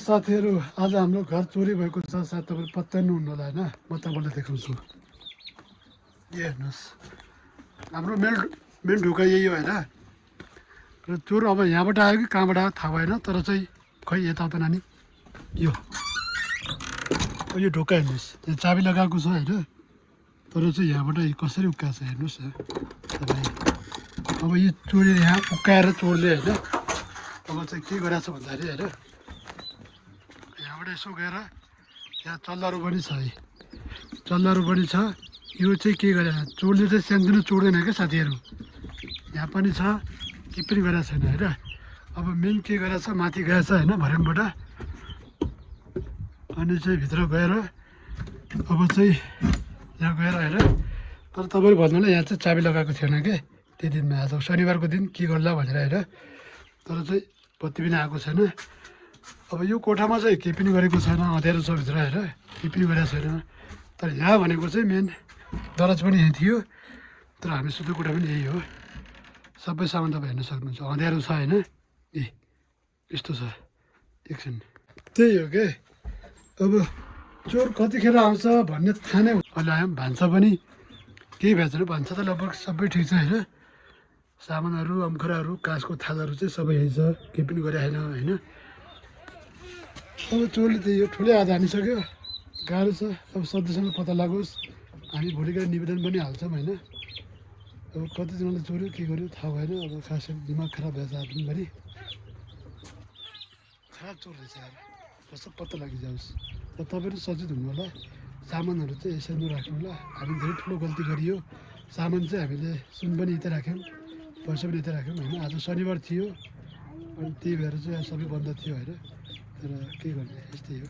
साथीहरू आज हाम्रो घर चोरी भएको छ। सायद तपाईँले पत्ता नै हुनु होला होइन। म तपाईँलाई देखाउँछु। यो हेर्नुहोस्, हाम्रो मेन ढोका यही हो होइन। र चोर अब यहाँबाट आयो कि कहाँबाट आयो थाहा भएन, तर चाहिँ खै यताउता नानी यो ढोका हेर्नुहोस्, त्यहाँ चाबी लगाएको छ होइन। तर चाहिँ यहाँबाट कसरी उक्काएको छ हेर्नुहोस् न तपाईँ। अब यो चोरले यहाँ उक्काएर चोरले होइन अब चाहिँ के गरेछ भन्दाखेरि होइन, यहाँबाट यसो गएर यहाँ चल्लाहरू पनि छ है, चल्लाहरू पनि छ। यो चाहिँ के गरेछ चोरले चाहिँ सानोतिनो चोर्दैन क्या साथीहरू, यहाँ पनि छ के पनि गरेको छैन होइन। अब मेन के गरेछ माथि गएछ होइन भर्याङबाट, अनि चाहिँ भित्र गएर अब चाहिँ यहाँ गएर होइन। तर तपाईँले भन्नु यहाँ चाहिँ चाबी लगाएको थिएन क्या त्यो दिनमा, आज शनिबारको दिन के गर्ला भनेर होइन। तर चाहिँ बत्ती पनि आएको छैन। अब यो कोठामा चाहिँ केही पनि गरेको छैन, अँध्यारो छ भित्र होइन, केही पनि गरेको छैन। तर यहाँ भनेको चाहिँ मेन दराज पनि यहीँ थियो, तर हामी सुत्ने कोठा पनि यही हो। सबै सामान तपाईँ हेर्न सक्नुहुन्छ, अँध्यारो छ होइन। ए यस्तो छ एकछिन, त्यही हो क्या। अब चोर कतिखेर आउँछ भन्ने थाहा नै अहिले आयो। भान्सा पनि केही भएको छैन, भान्सा त लगभग सबै ठिक छ होइन। सामानहरू अम्खराहरू काँसको थालहरू चाहिँ सबै यही छ, केही पनि गरे छैन होइन। अब चोरले त्यही हो ठुलै हात हानिसक्यो, गाह्रो छ। अब सधैँसँग पत्ता लागोस्, हामी भोलिको निवेदन पनि हाल्छौँ होइन। अब कतिजनाले चोर्यो के गर्यो थाहा भएन। अब खासै दिमाग खराब भएछ आफूभरि, खराब चोर रहेछ यार, कसो पत्ता लागिजाओस्। र तपाईँहरू सचेत हुनु होला, सामानहरू चाहिँ यसरी नराख्नु होला। हामी धेरै ठुलो गल्ती गरियो, सामान चाहिँ हामीले सुन पनि यतै राख्यौँ, पैसा पनि यतै राख्यौँ होइन। आज शनिबार थियो अनि त्यही भएर चाहिँ सबै बन्द थियो होइन। तर के गर्ने यस्तै हो।